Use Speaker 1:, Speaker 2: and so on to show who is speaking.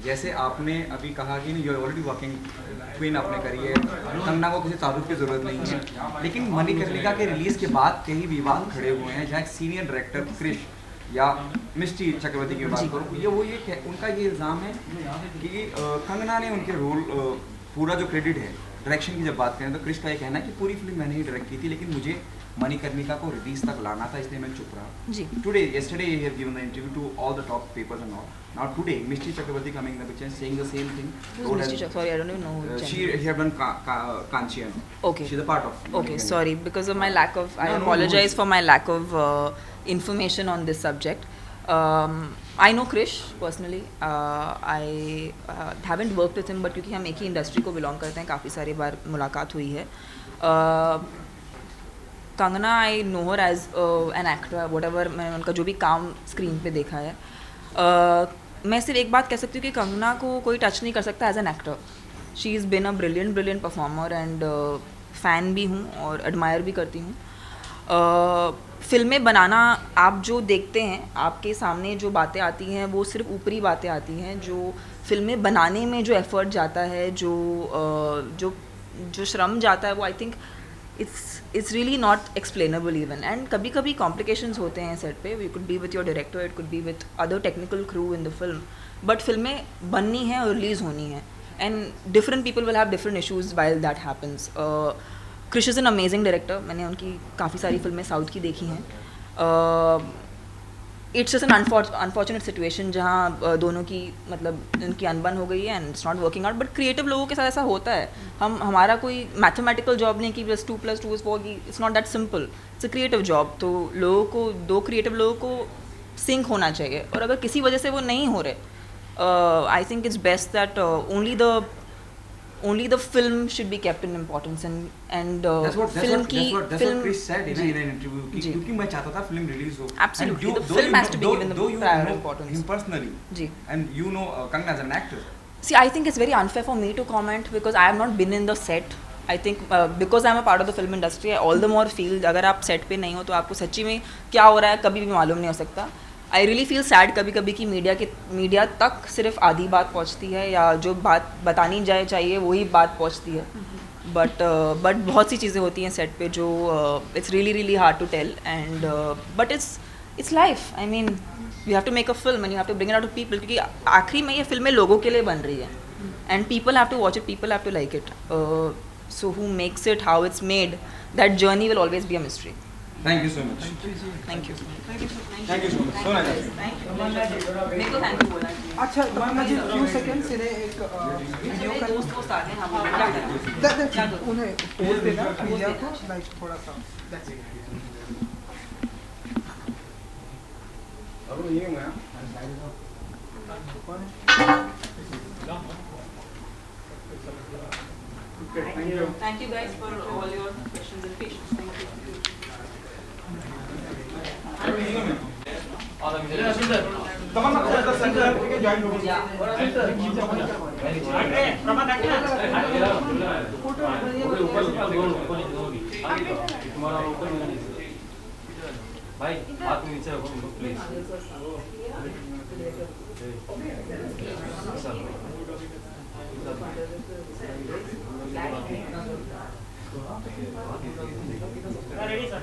Speaker 1: जैसे आपने अभी कहा कि you are already working, Queen आपने करी है, कंगना को किसी तारुफ की ज़रूरत नहीं है, लेकिन मणिकर्णिका के रिलीज़ के बाद कई विवाद खड़े हुए हैं, जहाँ एक सीनियर डायरेक्टर क्रिश या मिस्टी चक्रवर्ती की बात करो, उनका ये इल्ज़ाम है कि कंगना ने उनके रोल पूरा जो क्रेडिट है डायरेक्शन की जब बात करें तो क्रिश का ये कहना है कि पूरी फिल्म मैंने ही डायरेक्ट की थी, लेकिन मुझे मणिकर्णिका को रिलीज तक लाना था, इसलिए मैं चुप रहा।
Speaker 2: जी।
Speaker 1: Yesterday you have given the interview to all the top papers and all. Now today, Mishti Chakrabarti coming in the picture and saying the same thing.
Speaker 2: Who's Mishti Chakrabarti? Sorry, I don't even know.
Speaker 1: She have done Kanchian.
Speaker 2: Okay.
Speaker 1: She's a part of.
Speaker 2: Okay, sorry, because of my lack of, I
Speaker 1: No,
Speaker 2: apologize for my lack of information on this subject. I know Krish personally. I haven't worked with him, but क्योंकि हम एक ही industry को belong करते हैं, काफ़ी सारी बार मुलाकात हुई है. Kangana, I know her as an actor, whatever, मैंने उनका जो भी काम स्क्रीन पे देखा है. मैं सिर्फ एक बात कह सकती हूँ कि कंगना को कोई टच नहीं कर सकता as an actor. She is been a brilliant performer and fan भी हूँ और एडमायर भी करती हूँ. फिल्में बनाना, आप जो देखते हैं, आपके सामने जो बातें आती हैं वो सिर्फ ऊपरी बातें आती हैं. जो फिल्में बनाने में जो एफर्ट जाता है, जो श्रम जाता है, वो I think it's really not explainable even. And कभी कभी complications होते हैं सेट पे. You could be with your director, it could be with other technical crew in the film, but फिल्में बननी हैं और रिलीज़ होनी हैं, and different people will have different issues while that happens. Krish is an amazing director. मैंने उनकी काफ़ी सारी फिल्में साउथ की देखी हैं. It's just an unfortunate situation जहाँ दोनों की मतलब उनकी अनबन हो गई है and it's not working out. But creative लोगों के साथ ऐसा होता है. हमारा कोई मैथमेटिकल जॉब नहीं कि बस 2+2=4 की. It's not that simple. It's a creative job. तो लोगों को, दो क्रिएटिव लोगों को सिंक होना चाहिए, और अगर किसी वजह से वो नहीं हो रहे, I think it's best that only the film should be kept in importance and
Speaker 1: that's what Chris said in an interview
Speaker 2: क्योंकि
Speaker 1: मैं चाहता था film release हो.
Speaker 2: Absolutely, the film has to be given the prior importance.
Speaker 1: Him personally, and you know Kangana as an actor.
Speaker 2: See, I think it's very unfair for me to comment because I have not been in the set. I think because I'm a part of the film industry, I all the more feel अगर आप set पे नहीं हो तो आपको सच्ची में क्या हो रहा है कभी भी मालूम नहीं हो सकता. आई रियली फील सैड कभी कभी कि मीडिया तक सिर्फ आधी बात पहुंचती है, या जो बात बतानी जाए चाहिए वही बात पहुंचती है. बट बहुत सी चीज़ें होती हैं सेट पे जो it's really hard to tell. And but it's life. I mean, you have to make a film and you have to bring it out to people, क्योंकि आखिरी में ये फिल्में लोगों के लिए बन रही है and people have to watch it, people have to like it. So who makes it, how it's made, that journey will always be a mystery.
Speaker 1: Thank you so much.
Speaker 2: Thank you.
Speaker 1: Thank you so much. So nice.
Speaker 2: Thank you. मेरे को thank you बोलना चाहिए.
Speaker 3: अच्छा, मुझे few seconds इन्हें एक video का
Speaker 2: दोस्त आ गए, हम क्या करें?
Speaker 3: उन्हें पोज देना मीडिया को, लाइक थोड़ा सा. That's it.
Speaker 1: अब ये मैं
Speaker 2: Thank you guys for all your questions and patience. Thank you.
Speaker 4: भाई हाथ में नीचे रखो प्लीज. Ready sir.